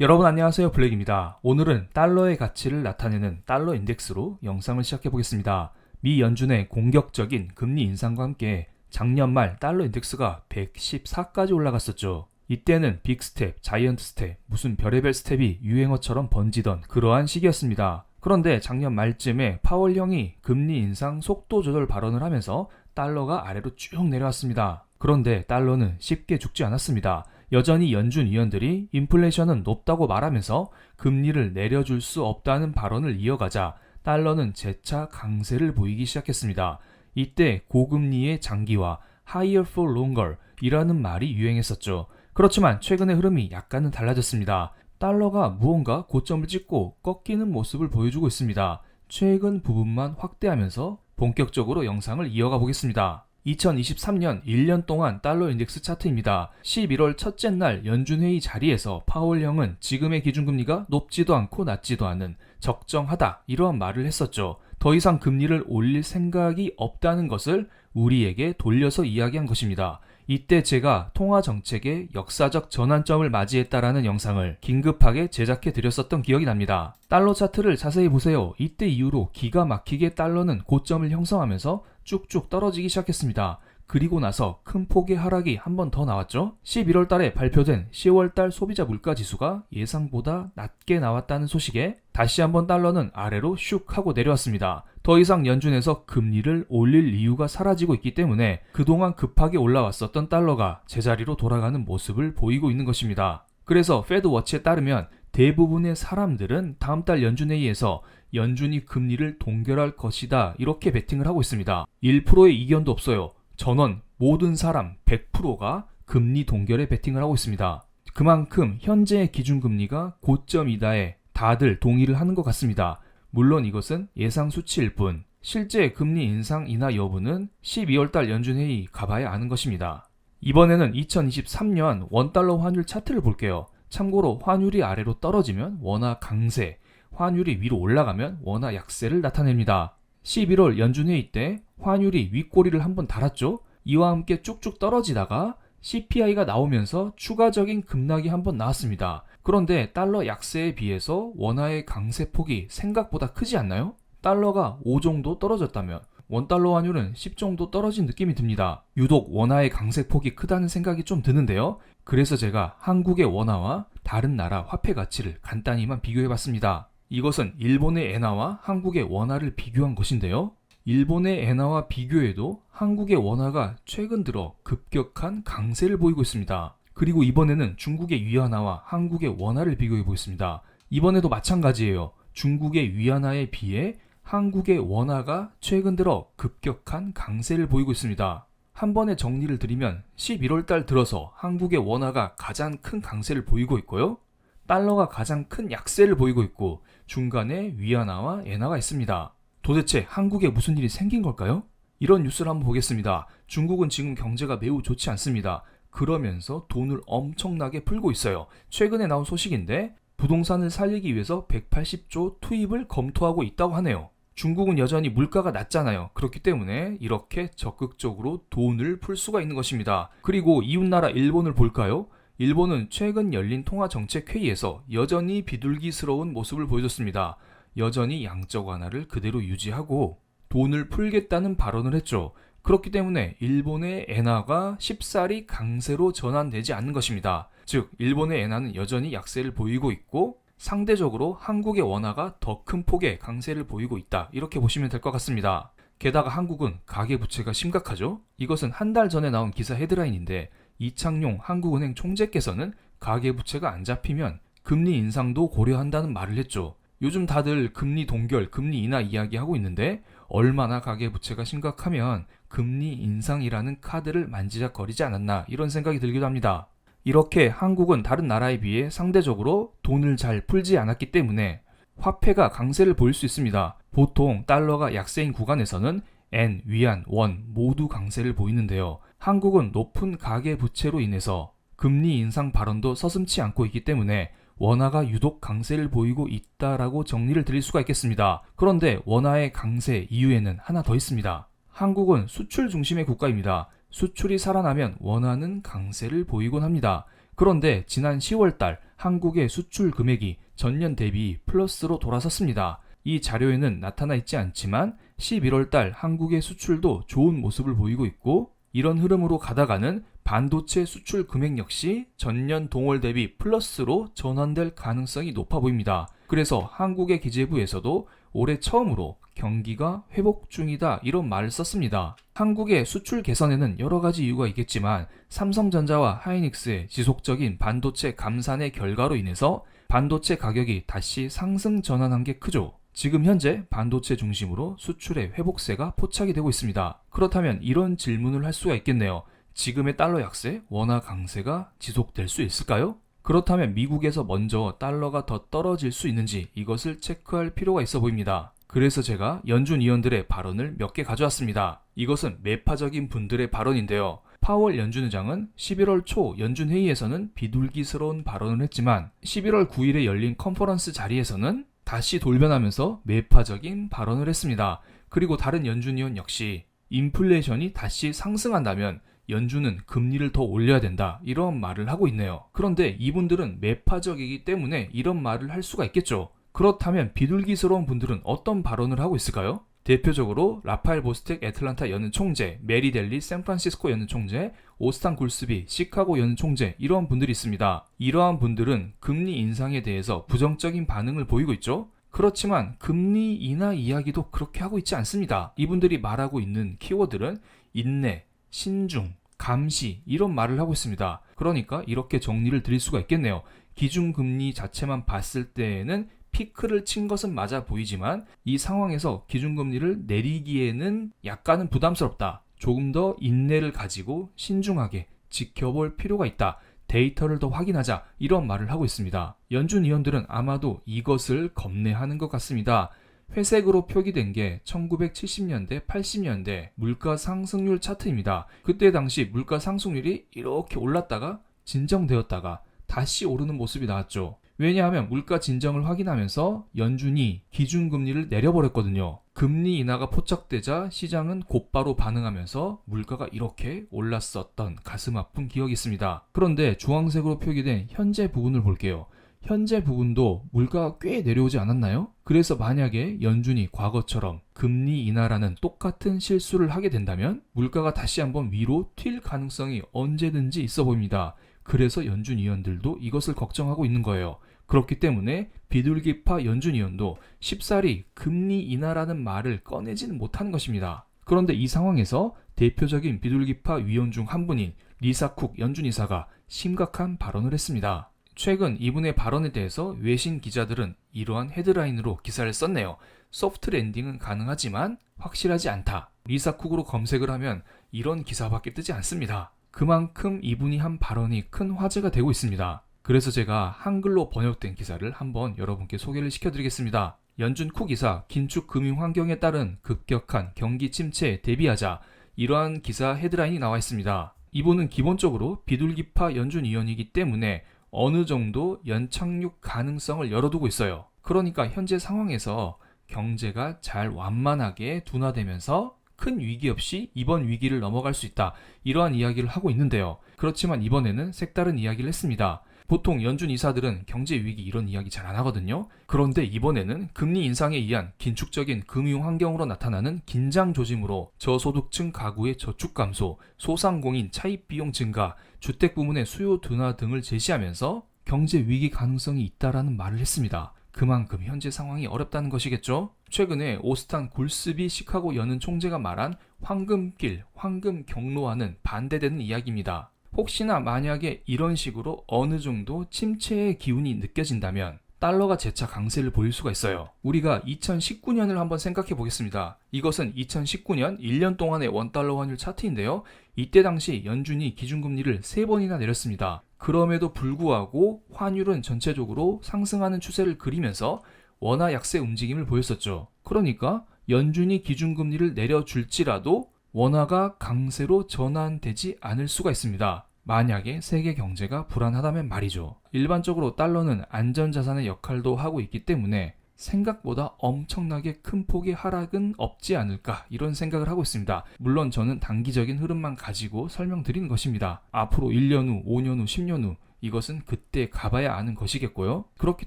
여러분 안녕하세요, 블랙입니다. 오늘은 달러의 가치를 나타내는 달러 인덱스로 영상을 시작해 보겠습니다. 미 연준의 공격적인 금리 인상과 함께 작년 말 달러 인덱스가 114까지 올라갔었죠. 이때는 빅스텝, 자이언트 스텝, 무슨 별의별 스텝이 유행어처럼 번지던 그러한 시기였습니다. 그런데 작년 말쯤에 파월 형이 금리 인상 속도 조절 발언을 하면서 달러가 아래로 쭉 내려왔습니다. 그런데 달러는 쉽게 죽지 않았습니다. 여전히 연준 위원들이 인플레이션은 높다고 말하면서 금리를 내려줄 수 없다는 발언을 이어가자 달러는 재차 강세를 보이기 시작했습니다. 이때 고금리의 장기화, higher for longer 이라는 말이 유행했었죠. 그렇지만 최근의 흐름이 약간은 달라졌습니다. 달러가 무언가 고점을 찍고 꺾이는 모습을 보여주고 있습니다. 최근 부분만 확대하면서 본격적으로 영상을 이어가 보겠습니다. 2023년 1년 동안 달러 인덱스 차트입니다. 11월 첫째 날 연준회의 자리에서 파월 형은 지금의 기준금리가 높지도 않고 낮지도 않은 적정하다 이러한 말을 했었죠. 더 이상 금리를 올릴 생각이 없다는 것을 우리에게 돌려서 이야기한 것입니다. 이때 제가 통화정책의 역사적 전환점을 맞이했다라는 영상을 긴급하게 제작해 드렸었던 기억이 납니다. 달러 차트를 자세히 보세요. 이때 이후로 기가 막히게 달러는 고점을 형성하면서 쭉쭉 떨어지기 시작했습니다. 그리고 나서 큰 폭의 하락이 한 번 더 나왔죠. 11월 달에 발표된 10월 달 소비자 물가 지수가 예상보다 낮게 나왔다는 소식에 다시 한번 달러는 아래로 슉 하고 내려왔습니다. 더 이상 연준에서 금리를 올릴 이유가 사라지고 있기 때문에 그동안 급하게 올라왔었던 달러가 제자리로 돌아가는 모습을 보이고 있는 것입니다. 그래서 페드 워치에 따르면 대부분의 사람들은 다음 달 연준회의에서 연준이 금리를 동결할 것이다 이렇게 베팅을 하고 있습니다. 1%의 이견도 없어요. 전원 모든 사람 100%가 금리 동결에 베팅을 하고 있습니다. 그만큼 현재의 기준금리가 고점이다에 다들 동의를 하는 것 같습니다. 물론 이것은 예상 수치일 뿐 실제 금리 인상 인하 여부는 12월달 연준회의 가봐야 아는 것입니다. 이번에는 2023년 원달러 환율 차트를 볼게요. 참고로 환율이 아래로 떨어지면 원화 강세, 환율이 위로 올라가면 원화 약세를 나타냅니다. 11월 연준회의 때 환율이 윗꼬리를 한번 달았죠. 이와 함께 쭉쭉 떨어지다가 CPI가 나오면서 추가적인 급락이 한번 나왔습니다. 그런데 달러 약세에 비해서 원화의 강세폭이 생각보다 크지 않나요? 달러가 5 정도 떨어졌다면 원달러 환율은 10 정도 떨어진 느낌이 듭니다. 유독 원화의 강세폭이 크다는 생각이 좀 드는데요. 그래서 제가 한국의 원화와 다른 나라 화폐 가치를 간단히만 비교해봤습니다. 이것은 일본의 엔화와 한국의 원화를 비교한 것인데요. 일본의 엔화와 비교해도 한국의 원화가 최근 들어 급격한 강세를 보이고 있습니다. 그리고 이번에는 중국의 위안화와 한국의 원화를 비교해 보겠습니다. 이번에도 마찬가지예요. 중국의 위안화에 비해 한국의 원화가 최근 들어 급격한 강세를 보이고 있습니다. 한 번에 정리를 드리면 11월 달 들어서 한국의 원화가 가장 큰 강세를 보이고 있고요. 달러가 가장 큰 약세를 보이고 있고 중간에 위안화와 엔화가 있습니다. 도대체 한국에 무슨 일이 생긴 걸까요? 이런 뉴스를 한번 보겠습니다. 중국은 지금 경제가 매우 좋지 않습니다. 그러면서 돈을 엄청나게 풀고 있어요. 최근에 나온 소식인데 부동산을 살리기 위해서 180조 투입을 검토하고 있다고 하네요. 중국은 여전히 물가가 낮잖아요. 그렇기 때문에 이렇게 적극적으로 돈을 풀 수가 있는 것입니다. 그리고 이웃나라 일본을 볼까요? 일본은 최근 열린 통화정책회의에서 여전히 비둘기스러운 모습을 보여줬습니다. 여전히 양적 완화를 그대로 유지하고 돈을 풀겠다는 발언을 했죠. 그렇기 때문에 일본의 엔화가 쉽사리 강세로 전환되지 않는 것입니다. 즉 일본의 엔화는 여전히 약세를 보이고 있고 상대적으로 한국의 원화가 더 큰 폭의 강세를 보이고 있다 이렇게 보시면 될 것 같습니다. 게다가 한국은 가계부채가 심각하죠. 이것은 한 달 전에 나온 기사 헤드라인인데 이창용 한국은행 총재께서는 가계부채가 안 잡히면 금리 인상도 고려한다는 말을 했죠. 요즘 다들 금리 동결, 금리 인하 이야기하고 있는데 얼마나 가계부채가 심각하면 금리 인상이라는 카드를 만지작거리지 않았나 이런 생각이 들기도 합니다. 이렇게 한국은 다른 나라에 비해 상대적으로 돈을 잘 풀지 않았기 때문에 화폐가 강세를 보일 수 있습니다. 보통 달러가 약세인 구간에서는 엔, 위안, 원 모두 강세를 보이는데요. 한국은 높은 가계부채로 인해서 금리 인상 발언도 서슴지 않고 있기 때문에 원화가 유독 강세를 보이고 있다라고 정리를 드릴 수가 있겠습니다. 그런데 원화의 강세 이유에는 하나 더 있습니다. 한국은 수출 중심의 국가입니다. 수출이 살아나면 원화는 강세를 보이곤 합니다. 그런데 지난 10월달 한국의 수출 금액이 전년 대비 플러스로 돌아섰습니다. 이 자료에는 나타나 있지 않지만 11월달 한국의 수출도 좋은 모습을 보이고 있고, 이런 흐름으로 가다가는 반도체 수출 금액 역시 전년 동월 대비 플러스로 전환될 가능성이 높아 보입니다. 그래서 한국의 기재부에서도 올해 처음으로 경기가 회복 중이다 이런 말을 썼습니다. 한국의 수출 개선에는 여러 가지 이유가 있겠지만 삼성전자와 하이닉스의 지속적인 반도체 감산의 결과로 인해서 반도체 가격이 다시 상승 전환한 게 크죠. 지금 현재 반도체 중심으로 수출의 회복세가 포착이 되고 있습니다. 그렇다면 이런 질문을 할 수가 있겠네요. 지금의 달러 약세, 원화 강세가 지속될 수 있을까요? 그렇다면 미국에서 먼저 달러가 더 떨어질 수 있는지 이것을 체크할 필요가 있어 보입니다. 그래서 제가 연준 위원들의 발언을 몇 개 가져왔습니다. 이것은 매파적인 분들의 발언인데요. 파월 연준 의장은 11월 초 연준 회의에서는 비둘기스러운 발언을 했지만 11월 9일에 열린 컨퍼런스 자리에서는 다시 돌변하면서 매파적인 발언을 했습니다. 그리고 다른 연준 위원 역시 인플레이션이 다시 상승한다면 연준은 금리를 더 올려야 된다 이런 말을 하고 있네요. 그런데 이분들은 매파적이기 때문에 이런 말을 할 수가 있겠죠. 그렇다면 비둘기스러운 분들은 어떤 발언을 하고 있을까요? 대표적으로 라파엘 보스텍 애틀란타 연은 총재, 메리 델리 샌프란시스코 연은 총재, 오스탄 굴스비 시카고 연은 총재, 이러한 분들이 있습니다. 이러한 분들은 금리 인상에 대해서 부정적인 반응을 보이고 있죠. 그렇지만 금리 인하 이야기도 그렇게 하고 있지 않습니다. 이분들이 말하고 있는 키워드는 인내, 신중, 감시 이런 말을 하고 있습니다. 그러니까 이렇게 정리를 드릴 수가 있겠네요. 기준금리 자체만 봤을 때에는 피크를 친 것은 맞아 보이지만 이 상황에서 기준금리를 내리기에는 약간은 부담스럽다. 조금 더 인내를 가지고 신중하게 지켜볼 필요가 있다. 데이터를 더 확인하자. 이런 말을 하고 있습니다. 연준 위원들은 아마도 이것을 겁내하는 것 같습니다. 회색으로 표기된 게 1970년대, 80년대 물가 상승률 차트입니다. 그때 당시 물가 상승률이 이렇게 올랐다가 진정되었다가 다시 오르는 모습이 나왔죠. 왜냐하면 물가 진정을 확인하면서 연준이 기준금리를 내려버렸거든요. 금리 인하가 포착되자 시장은 곧바로 반응하면서 물가가 이렇게 올랐었던 가슴 아픈 기억이 있습니다. 그런데 주황색으로 표기된 현재 부분을 볼게요. 현재 부분도 물가가 꽤 내려오지 않았나요? 그래서 만약에 연준이 과거처럼 금리 인하라는 똑같은 실수를 하게 된다면 물가가 다시 한번 위로 튈 가능성이 언제든지 있어 보입니다. 그래서 연준 위원들도 이것을 걱정하고 있는 거예요. 그렇기 때문에 비둘기파 연준 위원도 쉽사리 금리 인하라는 말을 꺼내지는 못하는 것입니다. 그런데 이 상황에서 대표적인 비둘기파 위원 중 한 분인 리사 쿡 연준 이사가 심각한 발언을 했습니다. 최근 이분의 발언에 대해서 외신 기자들은 이러한 헤드라인으로 기사를 썼네요. 소프트 랜딩은 가능하지만 확실하지 않다. 리사 쿡으로 검색을 하면 이런 기사밖에 뜨지 않습니다. 그만큼 이분이 한 발언이 큰 화제가 되고 있습니다. 그래서 제가 한글로 번역된 기사를 한번 여러분께 소개를 시켜드리겠습니다. 연준 쿡 이사, 긴축 금융 환경에 따른 급격한 경기 침체에 대비하자, 이러한 기사 헤드라인이 나와 있습니다. 이분은 기본적으로 비둘기파 연준 위원이기 때문에 어느 정도 연착륙 가능성을 열어두고 있어요. 그러니까 현재 상황에서 경제가 잘 완만하게 둔화되면서 큰 위기 없이 이번 위기를 넘어갈 수 있다. 이러한 이야기를 하고 있는데요. 그렇지만 이번에는 색다른 이야기를 했습니다. 보통 연준 이사들은 경제 위기 이런 이야기 잘 안 하거든요. 그런데 이번에는 금리 인상에 의한 긴축적인 금융 환경으로 나타나는 긴장 조짐으로 저소득층 가구의 저축 감소, 소상공인 차입 비용 증가, 주택 부문의 수요 둔화 등을 제시하면서 경제 위기 가능성이 있다라는 말을 했습니다. 그만큼 현재 상황이 어렵다는 것이겠죠. 최근에 오스탄 굴스비 시카고 연은 총재가 말한 황금길, 황금 경로와는 반대되는 이야기입니다. 혹시나 만약에 이런 식으로 어느 정도 침체의 기운이 느껴진다면 달러가 재차 강세를 보일 수가 있어요. 우리가 2019년을 한번 생각해 보겠습니다. 이것은 2019년 1년 동안의 원달러 환율 차트인데요. 이때 당시 연준이 기준금리를 3번이나 내렸습니다. 그럼에도 불구하고 환율은 전체적으로 상승하는 추세를 그리면서 원화 약세 움직임을 보였었죠. 그러니까 연준이 기준금리를 내려줄지라도 원화가 강세로 전환되지 않을 수가 있습니다. 만약에 세계 경제가 불안하다면 말이죠. 일반적으로 달러는 안전자산의 역할도 하고 있기 때문에 생각보다 엄청나게 큰 폭의 하락은 없지 않을까 이런 생각을 하고 있습니다. 물론 저는 단기적인 흐름만 가지고 설명드리는 것입니다. 앞으로 1년 후, 5년 후, 10년 후 이것은 그때 가봐야 아는 것이겠고요. 그렇기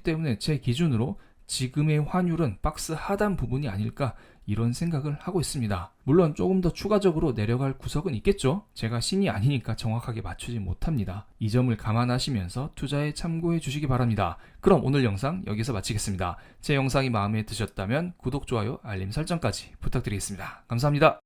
때문에 제 기준으로 지금의 환율은 박스 하단 부분이 아닐까 이런 생각을 하고 있습니다. 물론 조금 더 추가적으로 내려갈 구석은 있겠죠. 제가 신이 아니니까 정확하게 맞추지 못합니다. 이 점을 감안하시면서 투자에 참고해 주시기 바랍니다. 그럼 오늘 영상 여기서 마치겠습니다. 제 영상이 마음에 드셨다면 구독, 좋아요, 알림 설정까지 부탁드리겠습니다. 감사합니다.